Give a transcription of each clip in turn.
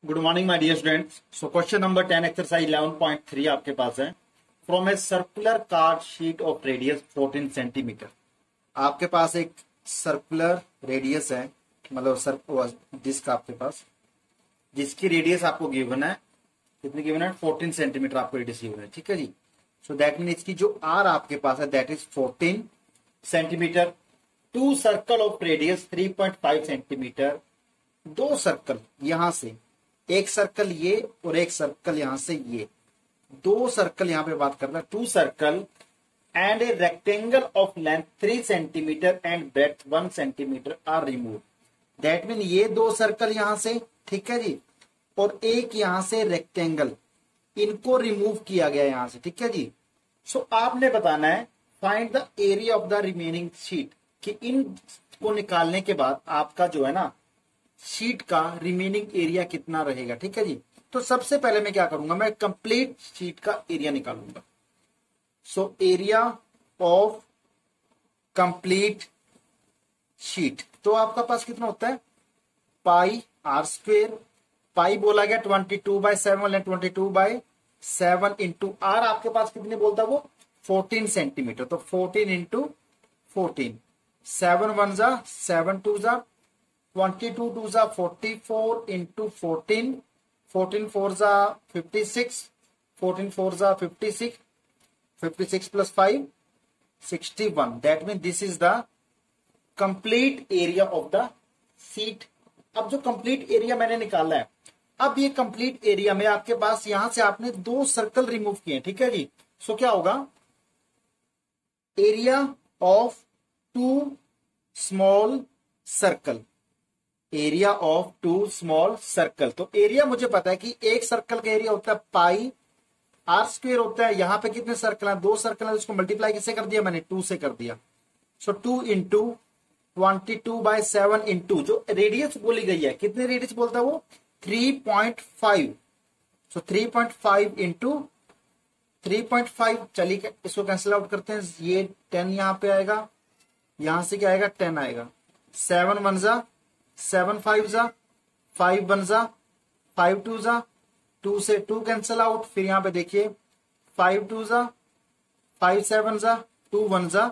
Good morning my dear students. So question number 10 exercise 11.3 आपके पास है। From a circular card sheet of radius 14 centimetre. आपके पास एक सर्कुलर रेडियस है, मतलब डिस्क आपके पास, जिसकी रेडियस आपको गिवन है, कितनी गिवन है? 14 सेंटीमीटर आपको रेडियस गिवन है। ठीक है जी। सो दैट मीन इसकी जो आर आपके पास है that is 14 centimetre. Two circle of radius 3.5 centimetre. दो सर्कल यहां से, एक सर्कल ये और एक सर्कल यहां से ये, दो सर्कल यहां पे बात कर रहा है। Two circle and a rectangle of length 3 centimetre and breadth 1 centimetre are remove. That mean ये दो सर्कल यहां से, ठीक है जी, और एक यहां से रेक्टेंगल, इनको रिमूव किया गया यहां से। ठीक है जी। सो आपने बताना है find the area of the remaining sheet, कि इनको निकालने के बाद आपका जो है ना शीट का रिमेनिंग एरिया कितना रहेगा। ठीक है जी। तो सबसे पहले मैं क्या करूंगा, मैं कंप्लीट शीट का एरिया निकालूंगा। So area of complete sheet, तो आपका पास कितना होता है? पाई आर स्क्वेयर। पाई बोला गया 22/7 और 22/7 इंटू आर आपके पास कितने बोलता है वो? 14 सेंटीमीटर। तो 14 इंटू 14, 7 1 जा 7 2 जा 22 2 जा 44 इंटू 14, 14 4 जा 56, 14 4 जा 56, 56 plus 5 61। That mean this is the complete area of the seat. अब जो कंप्लीट एरिया मैंने निकाला है, अब ये कंप्लीट एरिया में आपके पास यहां से आपने दो सर्कल रिमूव किए। ठीक है जी। सो क्या होगा? Area of two small circle, area of two small circle. तो एरिया मुझे पता है कि एक सर्कल का एरिया होता है पाई आर स्क्वेयर होता है। यहां पे कितने सर्कल हैं? दो सर्कल है, उसको मल्टीप्लाई किससे कर दिया मैंने? 2 से कर दिया। सो 2 इंटू 22/7 इंटू जो रेडियस बोली गई है, कितने रेडियस बोलता है वो? 3.5। सो 3.5 इंटू 3.5, चलिए इसको कैंसिल आउट करते हैं। ये 10 यहां पे आएगा, यहां से क्या आएगा? 10 आएगा। 7 1 जा 7 5 जा 5 1 जा 5 2 जा 2 से 2 कैंसिल आउट। फिर यहां पे देखिए 5 2 जा 5 7 जा 2 1 जा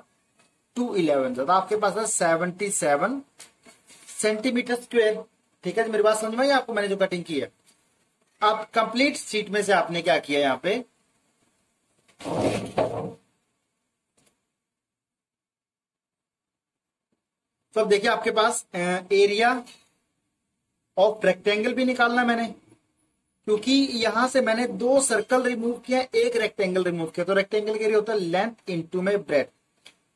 2 11 जा। तो आपके पास है 77 सेंटीमीटर स्क्वायर। ठीक है जी। मेरी बात समझ में आई आपको? मैंने जो कटिंग की है, अब कंप्लीट शीट में से आपने क्या किया यहां पे? तो अब देखिए आपके पास एरिया ऑफ रेक्टेंगल भी निकालना है मैंने, क्योंकि यहां से मैंने दो सर्कल रिमूव किया, एक रेक्टेंगल रिमूव किया। तो रेक्टेंगल के एरिया होता है लेंथ इंटू में ब्रेथ,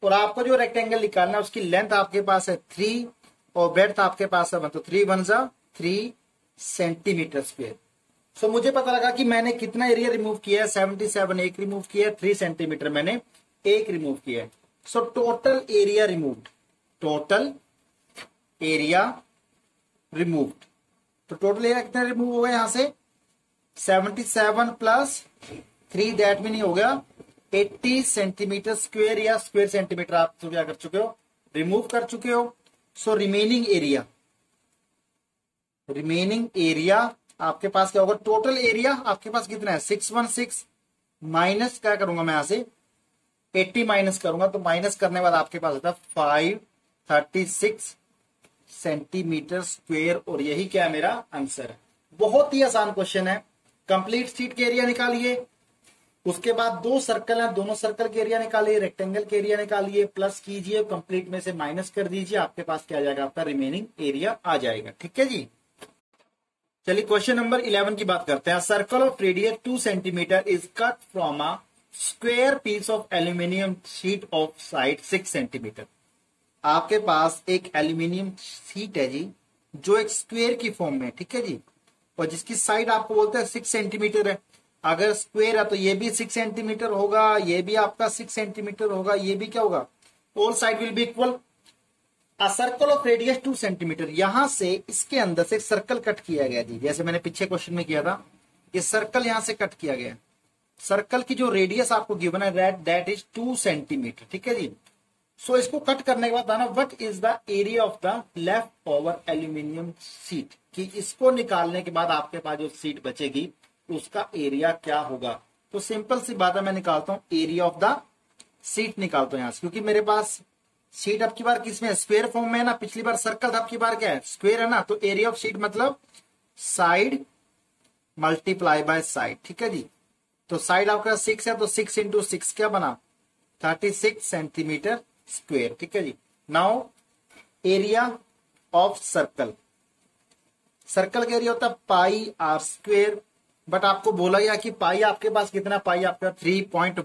और आपको जो रेक्टेंगल निकालना है उसकी लेंथ आपके पास है 3 और ब्रेथ आपके पास है 1। तो 3 1 जा 3 सेंटीमीटर स्क्वायर। सो मुझे पता लगा कि मैंने कितना एरिया रिमूव किया है? 77 एक रिमूव किया है, 3 सेंटीमीटर मैंने एक रिमूव किया है। So total area removed, total area removed. तो टोटल एरिया कितना रिमूव होगा यहां से? 77 प्लस 3, दैट मीन हो गया 80 सेंटीमीटर स्क्वायर, या स्क्वायर सेंटीमीटर आप तो क्या कर चुके हो? रिमूव कर चुके हो। सो रिमेनिंग एरिया आपके पास क्या होगा? टोटल एरिया आपके पास कितना है? 616 माइनस क्या करूंगा मैं यहां से? 80 माइनस करूंगा, तो माइनस करने के बाद आपके पास आता है 536 सेंटीमीटर स्क्वायर, और यही क्या है? मेरा आंसर है। बहुत ही आसान क्वेश्चन है। कंप्लीट शीट के एरिया निकालिए, उसके बाद दो सर्कल हैं, दोनों सर्कल के एरिया निकालिए, रेक्टेंगल के एरिया निकालिए, प्लस कीजिए, कंप्लीट में से माइनस कर दीजिए, आपके पास क्या आ जाएगा? आपका रिमेनिंग एरिया आ जाएगा। ठीक है जी। चलिए क्वेश्चन नंबर 11 की बात करते हैं। Circle of radius 2 centimetre is cut from a square piece of aluminium sheet of side 6 centimetre. आपके पास एक एल्यूमिनियम शीट है जी, जो एक स्क्वायर की फॉर्म में है। ठीक है जी, और जिसकी साइड आपको बोलते हैं 6 सेंटीमीटर है। अगर स्क्वायर है तो ये भी 6 सेंटीमीटर होगा, ये भी आपका 6 सेंटीमीटर होगा, ये भी क्या होगा? All side will be equal. A circle of radius 2 centimetre, यहां से इसके अंदर से एक सर्कल कट किया गया जी, जैसे मैंने पीछे क्वेश्चन में किया था। ये सर्कल यहां से कट किया गया। सर्कल की जो रेडियस आपको गिवन है दैट इज 2 सेंटीमीटर। ठीक है जी। सो इसको कट करने के बाद ना, what is the area of the left over aluminium sheet? कि इसको निकालने के बाद आपके पास जो सीट बचेगी उसका एरिया क्या होगा। तो सिंपल सी बात है, मैं निकालता हूं एरिया ऑफ द सीट निकालता हूं यहां से, क्योंकि मेरे पास सीट अब की बार किसमें स्क्वायर फॉर्म में है ना, पिछली बार सर्कल था, अब की बार क्या है स्क्वायर है ना। तो एरिया ऑफ सीट मतलब साइड मल्टीप्लाई बाय साइड, ठीक है जी। तो साइड आपका 6 है तो 6 इंटू 6 क्या बना 36 सेंटीमीटर स्क्वायर, ठीक है जी। Now area of circle, circle का एरिया होता है पाई आर स्क्वायर, बट आपको बोला गया कि पाई आपके पास कितना, पाई आपका 3.14, तो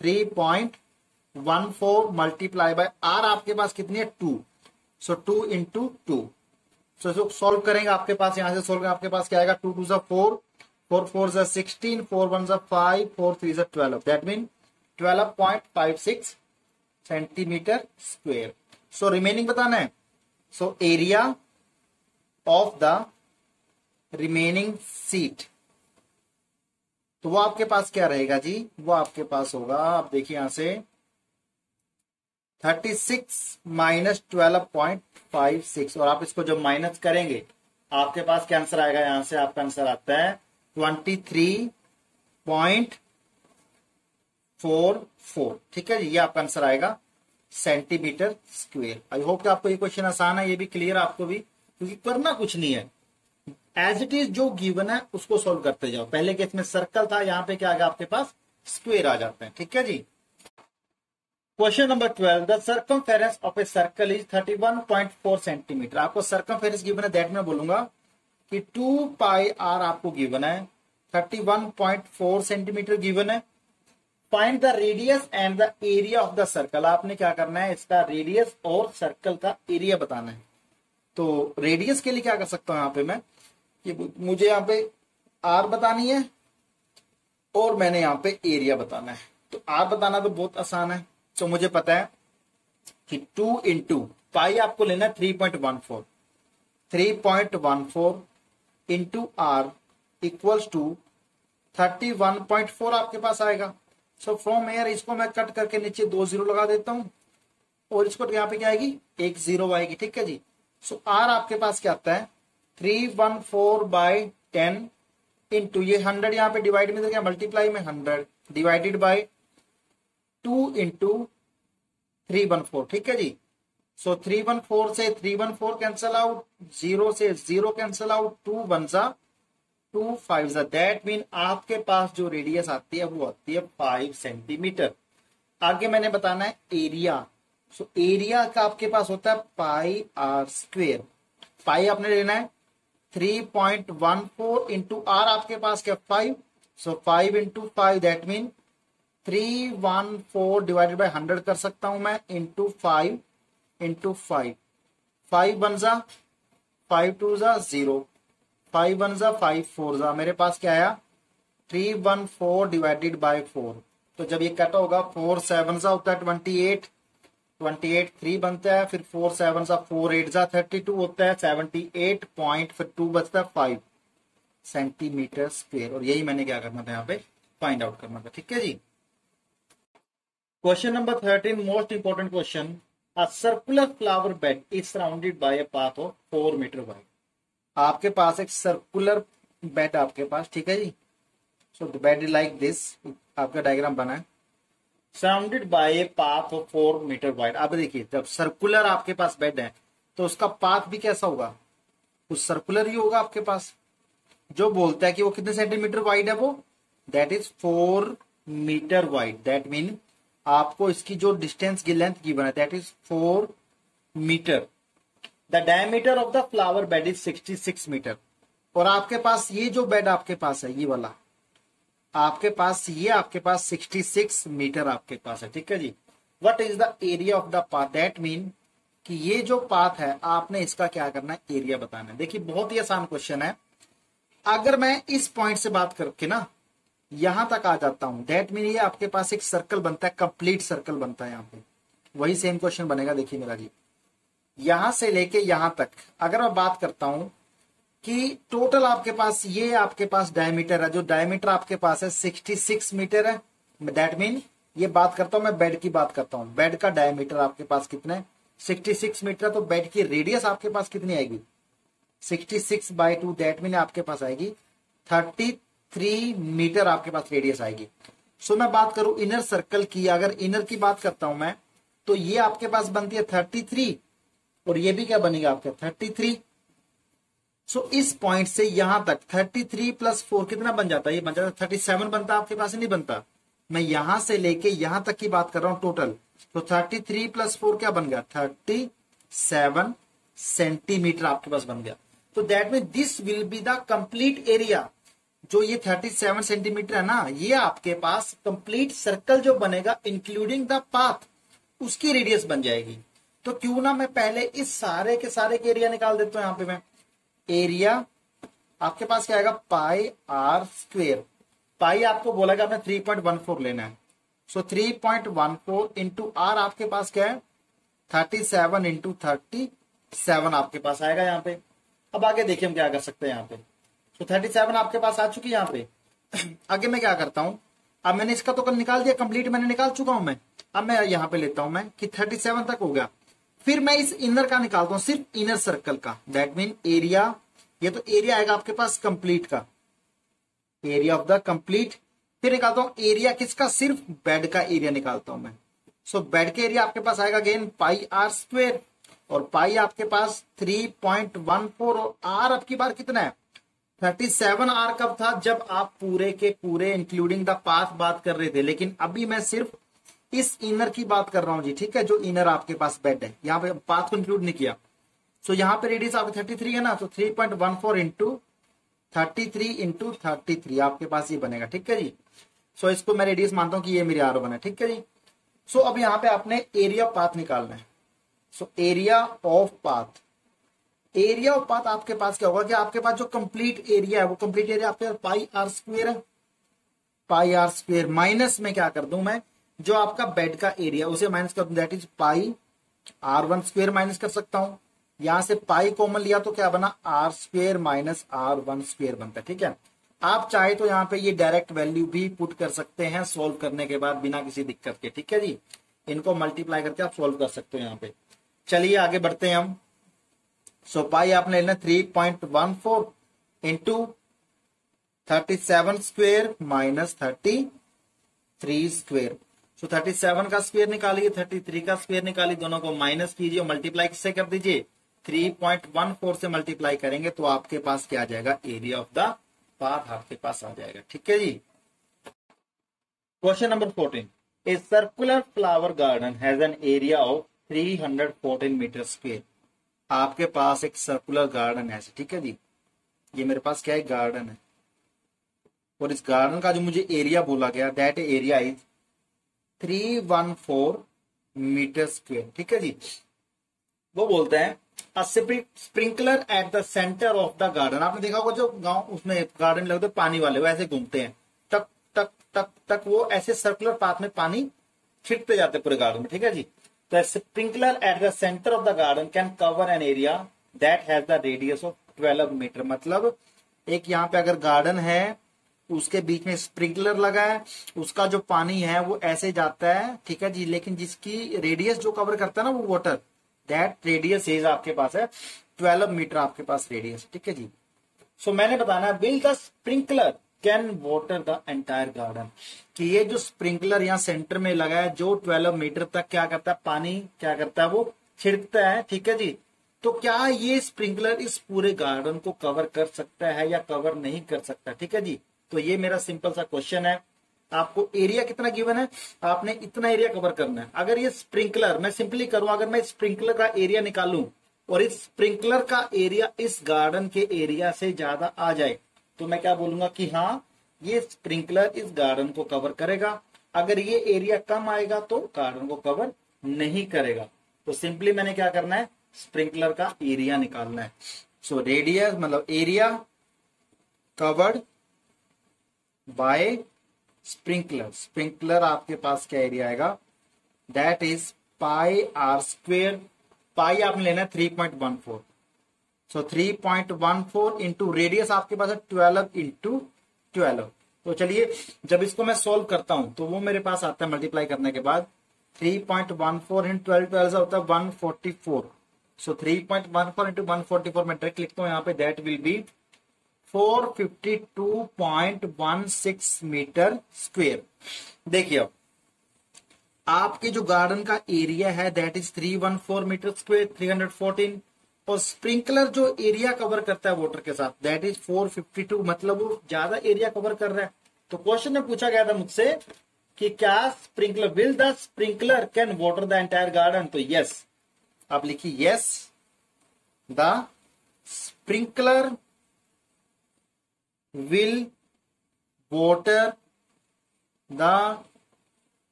3.14 मल्टीप्लाई बाय आर आपके पास कितनी है 2, सो 2 इंटू 2। सो सॉल्व करेंगे आपके पास, यहां से सॉल्व करेंगे आपके पास क्या आएगा 2 2 जा 4, 4 4 जा 16, 4 1 जा 5, 4 3 जा 12, that mean 12.56 centimetre square. So remaining बताना है, so area of the remaining seat, तो वो आपके पास क्या रहेगा जी, वो आपके पास होगा, आप देखिए यहां से 36 माइनस 12.56, और आप इसको जब माइनस करेंगे आपके पास क्या आंसर आएगा, यहां से आपका आंसर आता है 23.44, ठीक है जी, ये आपका आंसर आएगा सेंटीमीटर स्क्वायर। आई होप कि आपको ये क्वेश्चन आसान है, ये भी क्लियर आपको भी, क्योंकि करना कुछ नहीं है, एज इट इज जो गिवन है उसको सॉल्व करते जाओ। पहले केस में सर्कल था, यहां पे क्या आ गया आपके पास स्क्वायर आ जाते हैं, ठीक है जी। Question number 12, the circumference of a circle is 31.4 centimetre. आपको सर्कमफेरेंस गिवन है, दैट मैं बोलूंगा कि 2 पाई आर आपको गिवन है, 31.4 सेंटीमीटर गिवन है। Find the radius and the area of the circle, आपने क्या करना है, इसका रेडियस और सर्कल का एरिया बताना है। तो रेडियस के लिए क्या कर सकता हूं यहां पे मैं, कि मुझे यहां पे आर बतानी है और मैंने यहां पे एरिया बताना है। तो आर बताना तो बहुत आसान है, तो मुझे पता है कि 2 इंटू पाई आपको लेना है 3.14, 3.14 इंटू आर इक्वल्स टू 31.4 आपके पास आएगा। सो फ्रॉम एयर इसको मैं कट करके नीचे 2 जीरो लगा देता हूं, और इसको यहाँ पे क्या आएगी 1 जीरो आएगी, ठीक है जी। सो आर आपके पास क्या आता है 314/10 इंटू ये 100 यहाँ पे डिवाइड में क्या मल्टीप्लाई में 100 डिवाइडेड बाय 2 इंटू 314, ठीक है जी। सो 314 से 314 कैंसल आउट, 0 से 0 कैंसल आउट, 2 1 जा 2 5 जा, दैट मीन आपके पास जो रेडियस आती है वो आती है 5 सेंटीमीटर। आगे मैंने बताना है एरिया, सो एरिया का आपके पास होता है पाई आर स्क्वेयर, पाई आपने लेना है 3.14 इंटू आर आपके पास क्या 5, सो 5 into 5 that mean 314 divided by 100 कर सकता हूं मैं, इंटू 5 इंटू 5, 5 1 जा 5 2 जा 0, 5 1 जा 5 4 जा, मेरे पास क्या आया 314 डिवाइडेड बाय 4। तो जब ये कट होगा 4 7 जा होता है 28, 28 3 बनता है, फिर 4 7 जा 4 8 जा 32 होता है 78 पॉइंट, फिर 2 बचता है 5 सेंटीमीटर स्क्वायर। और यही मैंने क्या करना था यहाँ पे फाइंड आउट करना था, ठीक है जी। Question number 13, most important question, a circular flower bed is surrounded by a path of 4 metre wide. आपके पास एक सर्कुलर बेड आपके पास, ठीक है जी। So the bed is like this, आपका डायग्राम बना है, surrounded by a path of 4 metre wide. आप देखिए जब सर्कुलर आपके पास बेड है तो उसका पाथ भी कैसा होगा, कुछ सर्कुलर ही होगा आपके पास। जो बोलता है कि वो कितने सेंटीमीटर वाइड है, वो that is 4 metre wide, that mean आपको इसकी जो डिस्टेंस की लेंथ गिवन है that is 4 metre. The diameter of the flower bed is 66 metre. और आपके पास ये जो बेड आपके पास है, ये वाला आपके पास, ये आपके पास 66 मीटर आपके पास है, ठीक है जी। What is the area of the path, that mean कि ये जो पाथ है आपने इसका क्या करना है एरिया बताना है। देखिए बहुत ही आसान क्वेश्चन है, अगर मैं इस पॉइंट से बात करके ना यहां तक आ जाता हूं, दैट मीन ये आपके पास एक सर्कल बनता है, कंप्लीट सर्कल बनता है। यहां पे वही सेम क्वेश्चन बनेगा, देखिए मेरा जी, यहां से लेके यहां तक अगर मैं बात करता हूं कि टोटल आपके पास ये आपके पास डायमीटर है, जो डायमीटर आपके पास है 66 मीटर है, दैट मीन ये बात करता हूं मैं बेड की बात करता हूं, बेड का डायमीटर आपके पास कितना है 66 मीटर, तो बेड की रेडियस आपके पास कितनी आएगी 66/2 दैट मीन आपके पास आएगी 33 मीटर आपके पास रेडियस आएगी। सो मैं बात करूं इनर सर्कल की, अगर इनर की बात करता हूं मैं, तो ये आपके पास बनती है 33 और ये भी क्या बनेगा आपका 33। सो इस पॉइंट से यहां तक 33 + 4 कितना बन जाता है, ये बन जाता है 37 बनता है आपके पास, नहीं बनता। मैं यहां से लेके यहां तक की बात कर रहा हूं टोटल, तो 33 + 4 क्या बन गया 37 सेंटीमीटर आपके पास बन गया। तो that mean this will be the complete area. जो ये 37 सेंटीमीटर है ना, ये आपके पास कंप्लीट सर्कल जो बनेगा इंक्लूडिंग द पाथ, उसकी रेडियस बन जाएगी। तो क्यों ना मैं पहले इस सारे के सारे के एरिया निकाल देता हूं। यहां पे मैं एरिया आपके पास क्या आएगा πr²। पाई आपको बोला कि आपने 3.14 लेना है। सो 3.14 इंटू आर आपके पास क्या है 37 इंटू 37 आपके पास आएगा यहाँ पे। अब आगे देखिए हम क्या कर सकते हैं यहाँ पे। तो 37 आपके पास आ चुकी है यहाँ पे। आगे मैं क्या करता हूं, अब मैंने इसका तो कल निकाल दिया, कंप्लीट मैंने निकाल चुका हूं मैं। अब मैं यहाँ पे लेता हूं मैं कि 37 तक हो गया। फिर मैं इस इनर का निकालता हूं, सिर्फ इनर सर्कल का, दैट मीन एरिया। ये तो एरिया आएगा आपके पास कंप्लीट का, एरिया ऑफ द कंप्लीट। फिर निकालता हूं एरिया किसका, सिर्फ बेड का एरिया निकालता हूं मैं। सो बेड के एरिया आपके पास आएगा अगेन πr², और पाई आपके पास 3.14, और आर अब की बार कितना है 37। आर कब था, जब आप पूरे के पूरे इंक्लूडिंग द पाथ बात कर रहे थे, लेकिन अभी मैं सिर्फ इस इनर की बात कर रहा हूं जी, ठीक है। जो इनर आपके पास बेड है, यहाँ पे पाथ को इंक्लूड नहीं किया। सो यहाँ पे रेडियस आपकी 33 है ना, तो 3.14 इंटू 33 इंटू 33 आपके पास ये बनेगा, ठीक है जी। सो इसको मैं रेडियस मानता हूं कि ये मेरी R1 है, ठीक है जी। सो अब यहाँ पे आपने एरिया ऑफ पाथ निकालना है। So area of path, area of path आपके पास क्या होगा कि आपके पास जो कंप्लीट एरिया है, वो कंप्लीट एरिया आपके πr² है। πr² माइनस में क्या कर दूं मैं, जो आपका बेड का एरिया उसे माइनस कर दूं, दैट इज πr1² माइनस कर सकता हूं। यहां से पाई कॉमन लिया तो क्या बना r² माइनस r1² बनता है, ठीक है। आप चाहे तो यहाँ पे ये डायरेक्ट वैल्यू भी पुट कर सकते हैं सोल्व करने के बाद बिना किसी दिक्कत के, ठीक है जी। इनको मल्टीप्लाई करके आप सोल्व कर सकते हो यहाँ पे। चलिए आगे बढ़ते हैं हम। सो पाई आपने लेना 3.14 इंटू 37² माइनस 33²। सो 37 का स्क्वायर निकालिए, 33 का स्क्वायर निकालिए, दोनों को माइनस कीजिए और मल्टीप्लाई किससे कर दीजिए 3.14 से मल्टीप्लाई करेंगे तो आपके पास क्या आ जाएगा, एरिया ऑफ द पाथ आपके पास आ जाएगा, ठीक है जी। Question number 14, a circular flower garden has an area of 314 metre square. आपके पास एक सर्कुलर गार्डन है, ठीक है जी। ये मेरे पास क्या है, गार्डन है, और इस गार्डन का जो मुझे एरिया बोला गया that area is 314 metre square, ठीक है जी। वो बोलते हैं sprinkler at the centre of the garden. आपने देखा होगा जो गांव उसमें गार्डन लगते पानी वाले, वो ऐसे घूमते हैं, टक टक टक टक, वो ऐसे सर्कुलर पाथ में पानी छिड़कते जाते पूरे गार्डन में, ठीक है जी। तो sprinkler at the centre of the garden can cover an area that has the radius of 12 metre. मतलब एक यहाँ पे अगर गार्डन है, उसके बीच में स्प्रिंकलर लगा है, उसका जो पानी है वो ऐसे जाता है, ठीक है जी, लेकिन जिसकी रेडियस जो कवर करता है ना वो वाटर, दैट रेडियस इज आपके पास है 12 मीटर आपके पास रेडियस, ठीक है जी। सो मैंने बताना will the sprinkler can water the entire garden, कि ये जो स्प्रिंकलर यहाँ सेंटर में लगा है जो 12 मीटर तक क्या करता है, पानी क्या करता है वो छिड़कता है, ठीक है जी। तो क्या ये स्प्रिंकलर इस पूरे गार्डन को कवर कर सकता है या कवर नहीं कर सकता, ठीक है जी। तो ये मेरा सिंपल सा क्वेश्चन है। आपको एरिया कितना गिवन है, आपने इतना एरिया कवर करना है। अगर ये स्प्रिंकलर, मैं सिंपली करूं, अगर मैं स्प्रिंकलर का एरिया निकालूं और इस स्प्रिंकलर का एरिया इस गार्डन के एरिया से ज्यादा आ जाए तो मैं क्या बोलूंगा कि हाँ ये स्प्रिंकलर इस गार्डन को कवर करेगा। अगर ये एरिया कम आएगा तो गार्डन को कवर नहीं करेगा। तो सिंपली मैंने क्या करना है, स्प्रिंकलर का एरिया निकालना है। सो रेडियस मतलब area covered by sprinkler. Sprinkler आपके पास क्या एरिया आएगा, दैट इज πr²। पाई आपने लेना है 3.14। सो 3.14 इंटू रेडियस आपके पास है 12 इंटू 12। तो चलिए जब इसको मैं सोल्व करता हूं तो वो मेरे पास आता है मल्टीप्लाई करने के बाद 3.14 इंटू 12 12 होता है 144। सो 3.14 इंटू 144 मैं डायरेक्ट लिखता हूं यहाँ पे, that will be 452.16 metre square. देखिए अब आपके जो गार्डन का एरिया है दैट इज 314 मीटर स्क्वेयर, 314, और स्प्रिंकलर जो एरिया कवर करता है वाटर के साथ दैट इज 452, मतलब वो ज्यादा एरिया कवर कर रहा है। तो क्वेश्चन में पूछा गया था मुझसे कि क्या sprinkler, will the sprinkler can water the entire garden, तो यस, आप लिखिए yes the sprinkler will water the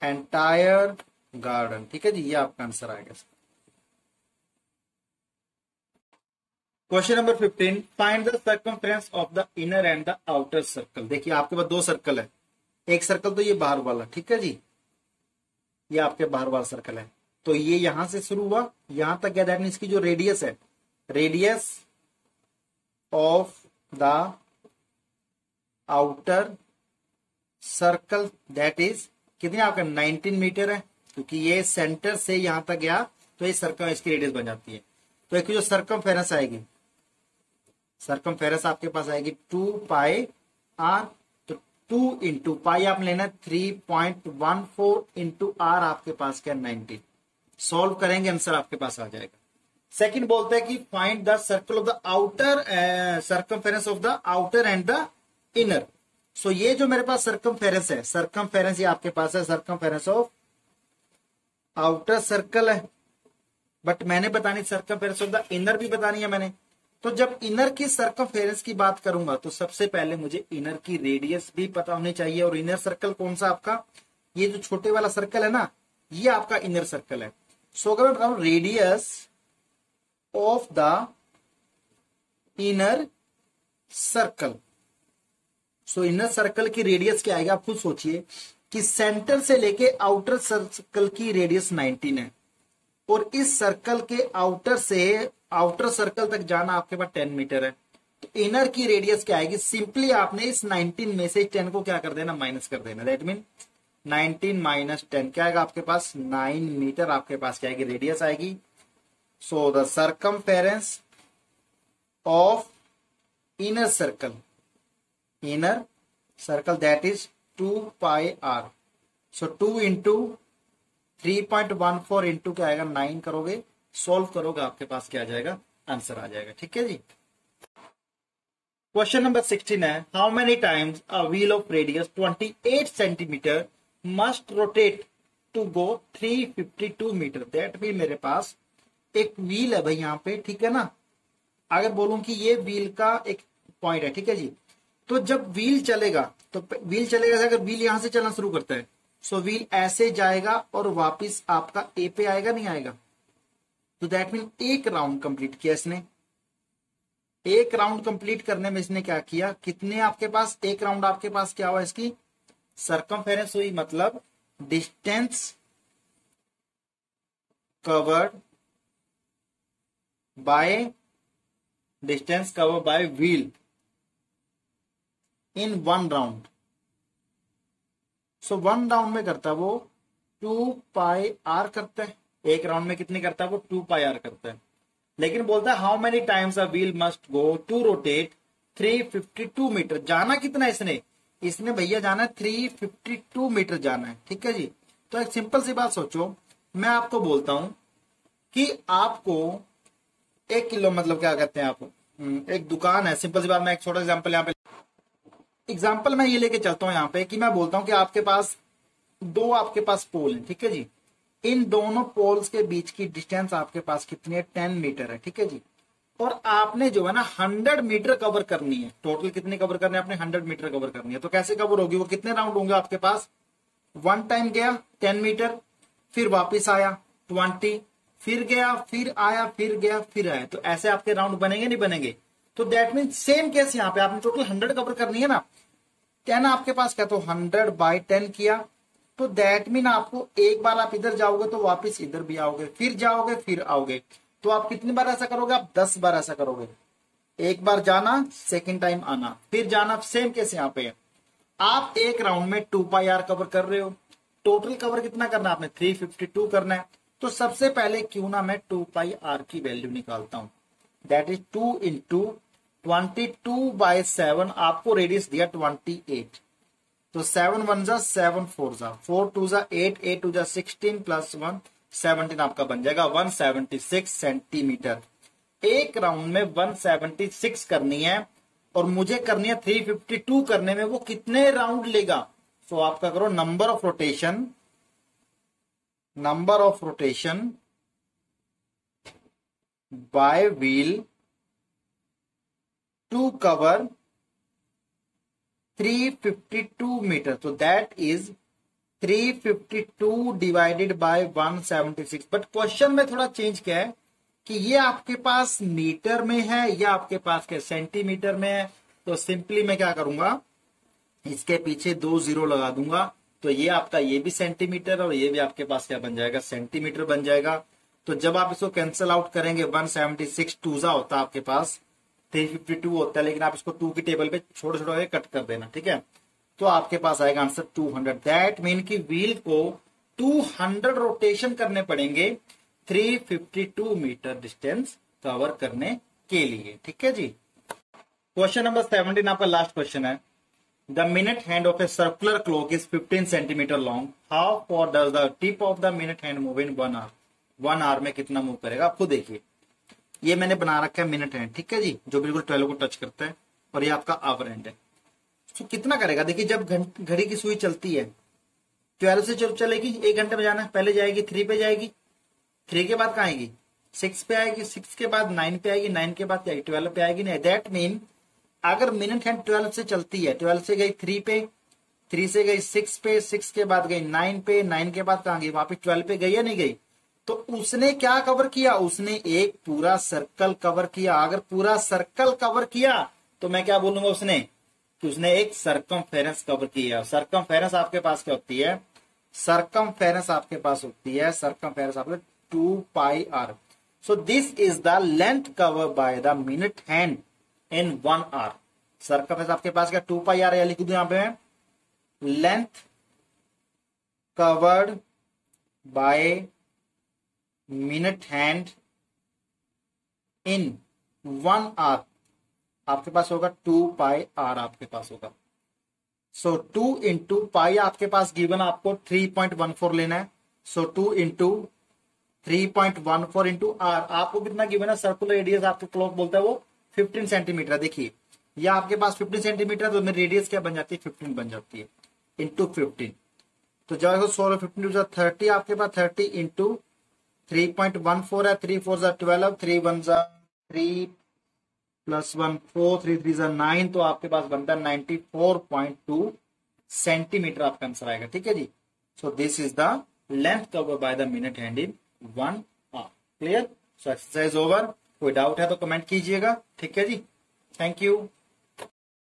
entire garden. ठीक है जी, ये आपका आंसर आएगा। Question number 15, find the circumference of the inner and the outer circle. देखिए आपके पास दो सर्कल है, एक सर्कल तो ये बाहर वाला, ठीक है जी, ये आपके बाहर वाला सर्कल है, तो ये यहां से शुरू हुआ यहां तक गया, दैट मीन इसकी जो रेडियस है, radius of the outer circle that is कितनी आपका 19 मीटर है, क्योंकि ये सेंटर से यहां तक गया तो ये सर्कल, इसकी रेडियस बन जाती है। तो एक जो सर्कमफेरेंस आएगी, सर्कमफेरेंस आपके पास आएगी 2 पाई आर, तो 2 इंटू पाई आप लेना 3.14 इंटू आर, आपके पास क्या 19, सॉल्व करेंगे आंसर आपके पास आ जाएगा। सेकंड बोलते हैं कि find the circle of the outer, circumference of the outer and the inner. So ये जो मेरे पास सर्कमफेरेंस है, सर्कमफेरेंस ये आपके पास है, सर्कमफेरेंस ऑफ आउटर सर्कल है, बट मैंने बतानी सर्कमफेरेंस ऑफ द इनर भी बतानी है मैंने। तो जब इनर की सर्कमफेरेंस की बात करूंगा तो सबसे पहले मुझे इनर की रेडियस भी पता होनी चाहिए, और इनर सर्कल कौन सा आपका, ये जो छोटे वाला सर्कल है ना, ये आपका इनर सर्कल है। सो अगर मैं बताऊं radius of the inner circle, so inner circle की रेडियस क्या आएगा, आप खुद सोचिए कि सेंटर से लेके आउटर सर्कल की रेडियस 19 है, और इस सर्कल के आउटर से आउटर सर्कल तक जाना आपके पास 10 मीटर है। तो इनर की रेडियस क्या आएगी, सिंपली आपने इस 19 में से 10 को क्या कर देना, माइनस कर देना, दैट मीन 19 माइनस 10 क्या आएगा आपके पास, 9 मीटर आपके पास क्या आएगी, रेडियस आएगी। So the circumference of inner circle, inner circle that is 2 pi R. So 2 into 3.14 into क्या आएगा 9 करोगे, सॉल्व करोगे आपके पास क्या आ जाएगा, आंसर आ जाएगा। ठीक है जी। क्वेश्चन नंबर 16 है, how many times a wheel of radius 28 centimetre must rotate to go 352 metre. That भी मेरे पास एक व्हील है भाई यहाँ पे, ठीक है ना, अगर बोलूं कि ये व्हील का एक पॉइंट है, ठीक है जी, तो जब व्हील चलेगा तो व्हील चलेगा, अगर व्हील यहां से चलना शुरू करता है सो व्हील ऐसे जाएगा और वापिस आपका ए पे आएगा, नहीं आएगा, तो दैट मीन एक राउंड कंप्लीट किया इसने। एक राउंड कंप्लीट करने में इसने क्या किया, कितने आपके पास, एक राउंड आपके पास क्या हुआ, इसकी सर्कमफेरेंस हुई, मतलब distance covered by wheel in 1 round. So 1 round में करता है वो 2 पाई आर करता है, एक राउंड में कितनी करता है वो 2 पाई आर करता है। लेकिन बोलता है how many times a wheel must go to rotate 352 metre. जाना कितना इसने भैया जाना है 352 मीटर जाना है, ठीक है जी। तो एक सिंपल सी बात सोचो, मैं आपको बोलता हूं कि आपको 1 किलो, मतलब क्या कहते हैं आप, एक दुकान है, सिंपल सी बात, मैं एक छोटा एग्जांपल यहाँ पे मैं ये लेके चलता हूं यहाँ पे कि मैं बोलता हूं कि आपके पास आपके पास पोल है, ठीक है जी, इन दोनों पोल्स के बीच की डिस्टेंस आपके पास कितनी है, 10 मीटर है, ठीक है जी, और आपने जो है ना 100 मीटर कवर करनी है, टोटल कितनी कवर करनी है आपने, 100 मीटर कवर करनी है। तो कैसे कवर होगी वो, कितने राउंड होंगे आपके पास, 1 टाइम गया 10 मीटर, फिर वापिस आया 20, फिर गया, फिर आया, फिर गया, फिर आया, तो ऐसे आपके राउंड बनेंगे नहीं बनेंगे। तो दैट मीन सेम केस यहाँ पे आपने टोटल 100 कवर करनी है ना, 10 आपके पास क्या, तो 100 बाई 10 किया, तो दैट मीन आपको एक बार आप इधर जाओगे तो वापस इधर भी आओगे, फिर जाओगे फिर आओगे, तो आप कितनी बार ऐसा करोगे, आप 10 बार ऐसा करोगे, एक बार जाना, सेकेंड टाइम आना, फिर जाना, सेम केस यहाँ पे है। आप एक राउंड में 2 पाई आर कवर कर रहे हो, टोटल कवर कितना करना है आपने 352 करना है, तो तो सबसे पहले क्यों ना मैं 2 पाई आर की वैल्यू निकालता हूं, दैट इज 2 इंटू 22/7, आपको रेडियस दिया 28, तो 7 1 जा 7 4 जा 4 2 जा 8 8 2 जा 16 प्लस 1 17 आपका बन जाएगा 176 सेंटीमीटर। एक राउंड में 176 करनी है और मुझे करनी है 352 करने में, वो कितने राउंड लेगा? तो आपका करो number of rotation by wheel to cover 352 metre, तो that is 352 divided by 176। But question में थोड़ा चेंज क्या है कि ये आपके पास मीटर में है या आपके पास क्या सेंटीमीटर में है। तो सिंपली मैं क्या करूंगा, इसके पीछे 2 0 लगा दूंगा, तो ये आपका ये भी सेंटीमीटर और ये भी आपके पास क्या बन जाएगा, सेंटीमीटर बन जाएगा। तो जब आप इसको कैंसिल आउट करेंगे 176 टूजा होता है आपके पास 352 होता है, लेकिन आप इसको 2 की टेबल पे छोटे छोटे कट कर देना, ठीक है। तो आपके पास आएगा आंसर 200। दैट मीन कि व्हील को 200 रोटेशन करने पड़ेंगे 352 मीटर डिस्टेंस कवर करने के लिए, ठीक है जी। क्वेश्चन नंबर 17 आपका लास्ट क्वेश्चन है। The minute hand of a circular clock is 15 centimetre long, how far does the tip of the minute hand move in 1 hour. 1 hour में कितना मूव करेगा, आप खुद देखिए। ये मैंने बना रखा है मिनट हैंड, ठीक है जी, जो बिल्कुल 12 को टच करता है, और ये आपका आवर हैंड है। तो कितना करेगा, देखिए जब घड़ी की सुई चलती है 12 से चलेगी, 1 घंटे में जाना है, पहले जाएगी 3 पे जाएगी, 3 के बाद कहाँ आएगी 6 पे आएगी, 6 के बाद 9 पे आएगी, 9 के बाद 12 पे आएगी। नहीं, दैट मीन अगर मिनट हैंड 12 से चलती है, 12 से गई 3 पे, 3 से गई 6 पे, 6 के बाद गई 9 पे, 9 के बाद कहाँ गई, वापिस 12 पे गई या नहीं गई। तो उसने क्या कवर किया, उसने एक पूरा सर्कल कवर किया। अगर पूरा सर्कल कवर किया तो मैं क्या बोलूंगा उसने, कि उसने एक सर्कमफेरेंस कवर किया। सर्कमफेरेंस आपके पास क्या होती है, सर्कमफेरेंस आपके पास होती है, सर्कमफेरेंस आपके 2 pi R. So this is the length cover by the minute hand in 1 hour. Circumference आपके पास क्या 2 पाई आर है, लिख दू यहां पे length covered by minute hand in 1 hour आपके पास होगा 2 पाई आर आपके पास होगा। सो 2 इंटू पाई आपके पास गिवन, आपको 3.14 लेना है। सो 2 इंटू 3.14 इंटू आर, आपको कितना गिवन है, सर्कुलर रेडियस आपके क्लॉक बोलता है वो 15 सेंटीमीटर। देखिए ये आपके पास 15 सेंटीमीटर, तो मेरी रेडियस क्या बन जाती है 15 बन जाती है, इंटू 15। तो जब 16 15 30 आपके पास 30 इंटू 3.14 है, 3 4 12, 3 1 3 प्लस 1 4, 3 3 9, तो आपके पास बनता है 94.2 सेंटीमीटर आपका आंसर आएगा, ठीक है जी। So this is the length cover by the minute hand in 1 hour. Clear. So exercise over. कोई डाउट है तो कमेंट कीजिएगा, ठीक है जी। Thank you.